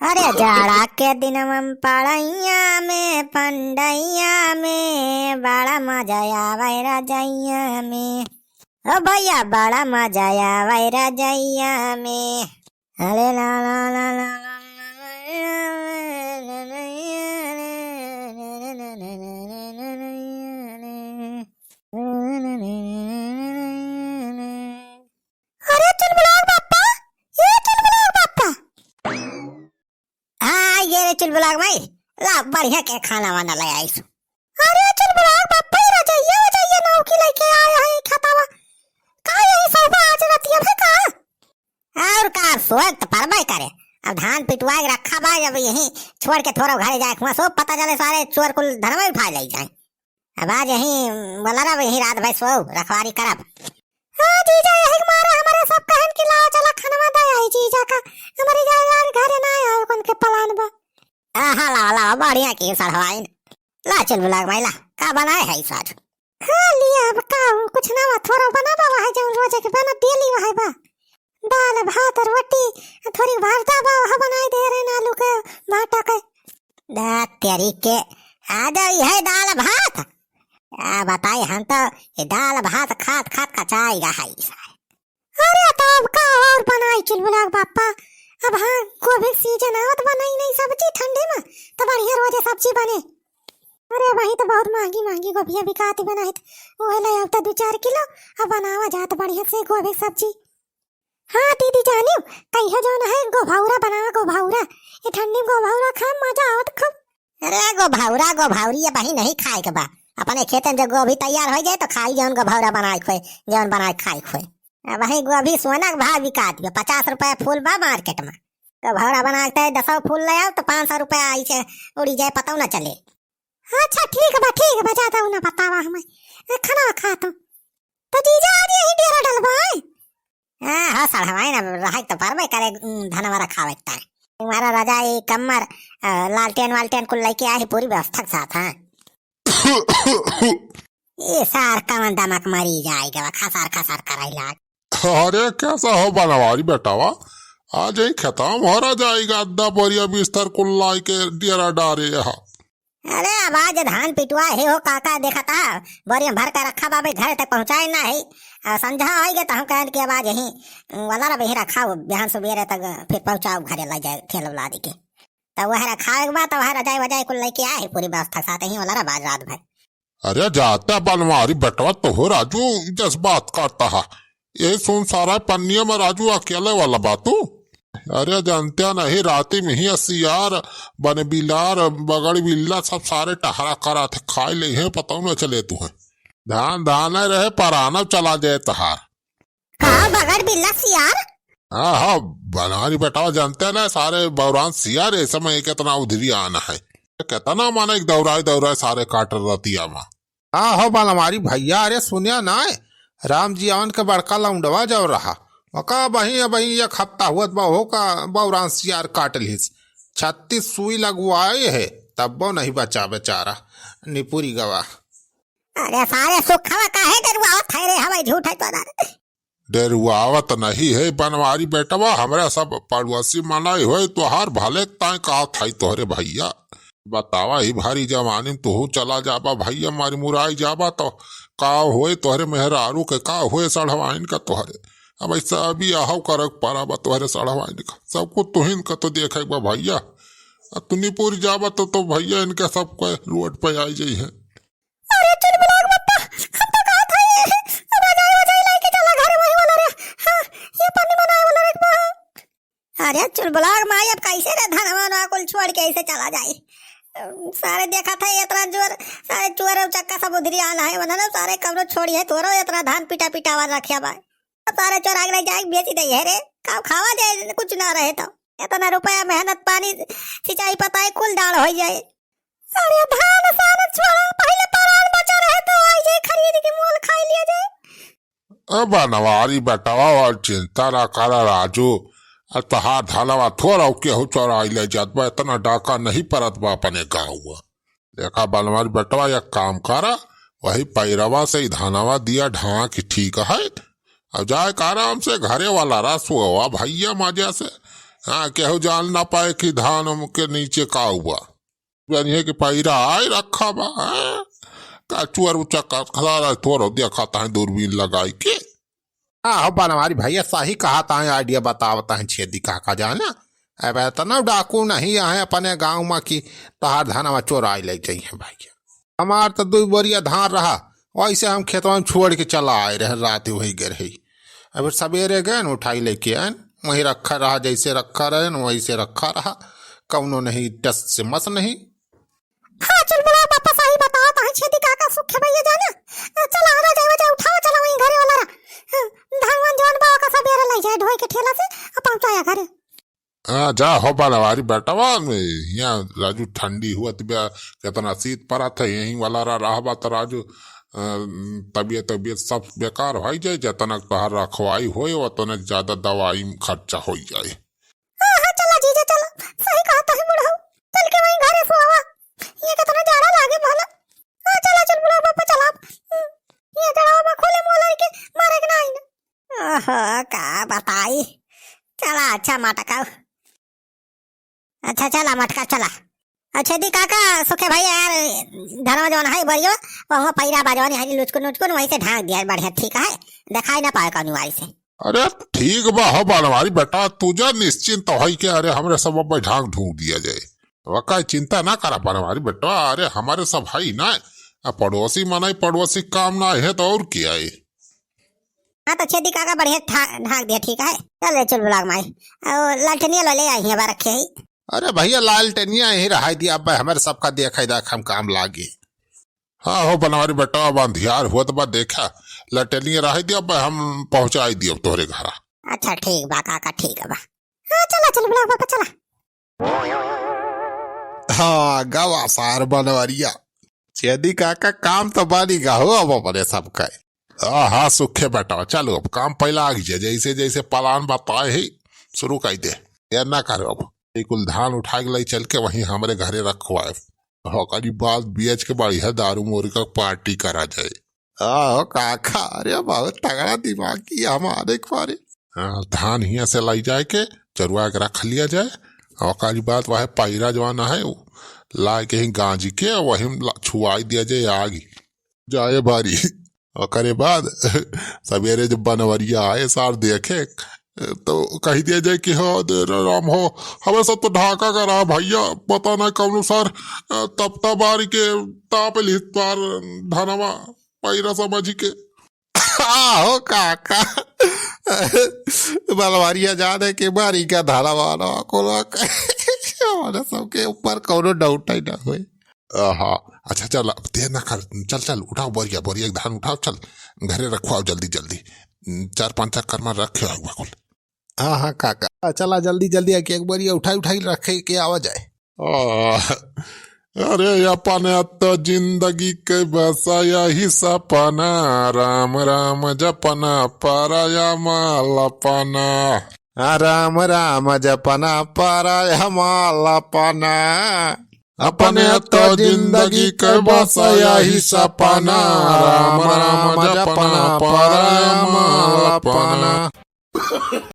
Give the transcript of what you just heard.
अरे जाड़ा के दिन में पढ़ैया में पंडैया में बड़ा मजा आवे रजैया में। ओ भैया बड़ा मजा आवे रजैया में। अरे ला ला ला ला ला चुलबुलाग भाई ला बढ़िया के खाना वाना ले आईस। अरे चुलबुलाग बापा रजैया वजैया नाव की लेके आया है खतावा का यही सोफा आज रतिया है का और का सोत परबाई करे। अब धान पिटवा के रखा बा जब यही छोड़ के थोड़ा घरे जाए वहां सब पता चले सारे चोर कुल धनवा उठा ले जाए। अब आज यही बोला रे यही रात भाई सो रखवारी करब। हां जीजा यही मारा हमारे सब कहन की लाओ चला खाना दे आई जीजा का हमारी यार घरे ना आए कौन के पलान बा। ला ला बढ़िया की सड़वाइन ला चल बुलाग मैला का बनाए है इस आज। हां लिया अब का कुछ ना थोड़ा बना बा है जो रोज के बना डेली है बा दाल भात और रोटी थोड़ी भरता बा बनाई दे रे आलू के भाटा के दा तेरी के आ जाई है दाल भात। आ बताई हम तो ये दाल भात खात खात कचाई गा है। अरे तब का और बनाई चल बुलाग बापा। अब हाँ गोभी सीजन आवत बनाई नहीं सब्जी ठंडे में तो बढ़िया रोजे सब्जी बने। अरे वही तो बहुत महंगी महंगी गोभियां बिकाती बनाई वो ले आवता 2-4 किलो अब बनावा जात बढ़िया से गोभी सब्जी। हाँ दीदी जानी कहिया जो है गोभाउरा बनावा गोभाउरा ये ठंडी में गोभाउरा खा मजा आवत खूब। अरे गोभाउरी ये बही नहीं खाए के बा अपने खेतन जब गोभी तैयार हो जाए तो खाई जौन गोभाउरा बनाए खोए जौन बनाए खाई खोए। वही गोभी सोना के भाव बिकाती है 50 रुपया फूल बा मार्केट में तो भौरा बनाते 10 फूल ले आओ तो 500 रुपया आई से उड़ी जाए पता ना चले। अच्छा ठीक है जाता हूँ ना बतावा हमें खाना खाता तो जीजा आज यही डेरा डलवाए। हाँ सड़वाए ना रहा तो परबे करे धनवारा खावे तारे तुम्हारा रजाई कमर लालटेन वालटेन कुल लेके आए पूरी व्यवस्था के साथ। हाँ ये सार कमन दमक मरी जाएगा खसार कराई लाग। अरे कैसा हो बनवारी बेटावा आज ही खत्म हो रहा जाएगा अद्धा बोरिया बिस्तर कुल्लाई के डेरा डारे यहाँ। अरे अब आज धान पिटवा है हो काका देखा था बोरिया भर कर रखा बाबे घर तक पहुंचाए ना है समझा आएगा तो हम कहन के बाद यही वाला रही रखा बिहान सुबेरे तक फिर पहुंचाओ घरे ले जाए खेल ला दी के तो वह रखा के बाद वह रजाई वजाई कुल लेके आए पूरी व्यवस्था साथ ही वाला बाज रात भर। अरे जाता बनवारी बेटवा तो हो राजू जस बात करता है ये सुन सारा पन्निया में राजू अकेले वाला बातू। अरे जानते नहीं राती में ही सियार बने बिलार बगड़ बिल्ला सब सारे टहरा करा थे खाए ले हैं पता न चले तू है धान रहे पराना चला जाए तहार बगड़ बिल्ला सियार। हाँ बनारी बेटा जानते ना सारे बौरान सियार इस समय कितना उधरी आना है कितना माना एक दौराए सारे काटर रतिया में। हाँ हो बाल हमारी भैया अरे सुनिया ना राम जी आवन के बड़का लौंडवा जाओ रहा वका बही एक हफ्ता हुआ बहो का बौरान सियार काट लिस 36 सुई लगवाए है तब वो नहीं बचा बेचारा निपुरी गवा। अरे सारे सुखवा काहे डरुआवत है रे हमें झूठ है तो डरुआवत नहीं है बनवारी बेटवा हमरा सब पड़ोसी मनाई हुए तोहार भले ताए कहा था तोहरे भैया बतावा ही भारी जवानी तू चला जाबा भैया मारी मुराई जाबा तो का होए तोहरे मेहरारू के का होए सड़वाइन का तोहरे अब ऐसा अभी आहव करक पारा बा तोहरे सड़वाइन का सबको तुहिन का तो देखे बा भैया तुनी पूरी जाबा तो भैया इनके सबको रोड पे आई जाई है। अरे चुलबुलाग बापा हम तो कहा था ये रजाई वजाई लेके चला घर वही वाला रे। हां ये पानी बनाए वाला रे बा। अरे चुलबुलाग माई अब कैसे रे धनवा ना कुल छोड़ के ऐसे चला जाए सारे देखा था इतना जोर सारे चोर चक्का सब उधरी आना है वरना सारे कमरो छोड़ी है तोरो इतना धान पिटा वाला रखिया बा सारे चोर आगे जाए बेच दे है रे का खावा जाए कुछ ना रहे तो इतना रुपया मेहनत पानी सिंचाई पताई कुल डाल हो जाए। सारे धान सारे छोड़ा पहले परान बचा रहे तो आई जाए खरीद के मोल खा लिया जाए। अब बनवारी बेटावा और चिंता ना करा राजू तहार धालावा थोड़ा के हो चौराई ले जात बा इतना डाका नहीं परत बा अपने गाँव हुआ देखा बनवारी बेटवा एक काम करा वही पैरवा से धानावा दिया ढा की ठीक है अब जाए आराम से घरे वाला रस हुआ भैया मजा से हाँ केहू जान ना पाए कि धान के नीचे का हुआ बनिए कि पैरा आए रखा बा हाँ? का चुअर उच्चा खा तोड़ दिया खाता है दूरबीन लगाई के। हाँ बनवारी भैया सही कहा था आइडिया बतावता है छेदी काका जाना अब इतना डाकू नहीं आए अपने गांव में कि तहार धानवा चोराई ले जाइए भैया। हमार तो 2 बोरिया धान रहा वैसे हम खेतवा में छोड़ के चला आए रहे रात वही गए रही अब सवेरे गए न उठाई लेके आए वहीं रखा रहा जैसे रखा रहे न वैसे रखा रहा कौनो नहीं टस से मस नहीं। हाँ चल बड़ा पापा सही बताओ तो छेदी काका सुखे भैया जाना चला आ जाए वजह उठाओ चला वहीं घरे वाला धान जवान बाबा का सवेरे ले जाए ढोई के ठेला से अब पहुंचाया घरे। हाँ जा हो बनवारी बेटवा यहाँ राजू ठंडी हुआ कितना शीत पड़ा था यही वाला रहा तो राजू तबियत सब बेकार हो जाए जितना तोहर रखवाई होए उतना ज्यादा दवाई खर्चा हो जाए। हाँ चला जीजा चला सही कहा तो है बुढ़ाऊ चल के वहीं घरे सोवा ये कितना जाड़ा लागे भला। हाँ चला चल बुढ़ा पापा चला ये जाड़ा में खोले मोला के मारे के नहीं ना ओहो का बताई चला अच्छा मटका अच्छा चला मटका चला अच्छा दी काका सुखे भाई यार धनवा जवन है बरियो वहाँ पैरा बाजवानी है लुचकुन लुचकुन वहीं से ढांक दिया बढ़िया ठीक है दिखाई ना पाए कनुआई से। अरे ठीक बा हो बनवारी बेटा तुझा निश्चिंत हो कि अरे हमरे सब ढांक ढूंढ दिया जाए वका चिंता ना करा बनवारी बेटा अरे हमारे सब है ना पड़ोसी मनाई पड़ोसी काम ना है तो और क्या है। हाँ तो छेदी काका बढ़िया ढाक दिया ठीक है चल चल बुलाग माई लालटनिया ले आई है रखे ही। अरे भैया लालटेनिया यही रहा दिया अब हमारे सबका देखा देख हम काम लागे। हाँ हो बनवारी बेटा अब अंधियार हुआ तो देखा लालटेनिया रहा दिया अब हम पहुंचाई दियो तोहरे घर। अच्छा ठीक बा काका ठीक बा हाँ चला चल बुलाग पापा चला। हाँ गवा सार बनवरिया छेदी काका काम तो बनेगा हो अब अपने सबका। हाँ सुखे बेटा चलो अब काम पहला आ गया जैसे जैसे प्लान बताए ही शुरू कर दे यार ना करो अब कुल धान उठा के लाई चल के वहीं हमारे घरे रखवाए हकारी बात बेच के बढ़िया दारू मोरी का पार्टी करा जाए। आओ काका अरे बहुत तगड़ा दिमाग की हमारे बारे। हाँ धान हिया से लाई जाए के चरुआ के रख लिया जाए हकारी बात वह पैरा जवाना है ला के ही गांज के वही छुआई दिया जाए आगे जाए बारी और करे बाद सवेरे जब बनवरिया आए सार देखे तो कही दिया जाए कि हाँ दे राम हो हमें सब तो ढाका करा भैया पता ना कौन सर तब बारी के ताप लित पार धनवा पैरा समझ के। हो काका बलवारिया जाने के बारी का धारा वाला को सबके ऊपर कौनो डाउट ही ना हुए। हाँ अच्छा चल देर ना कर चल चल उठाओ बोरिया बोरिया धान उठाओ चल घरे रखवाओ जल्दी जल्दी 4-5 चक्कर में रखे बिल्कुल। हाँ हाँ काका चला जल्दी जल्दी आके एक बार उठाई रखे के आवा जाए। अरे अपने तो जिंदगी के बसाया ही सपना राम राम जपना पराया मालपना राम राम जपना पराया मालपना अपने तो जिंदगी के बसाया ही सपना राम राम जपना पराया मालपना।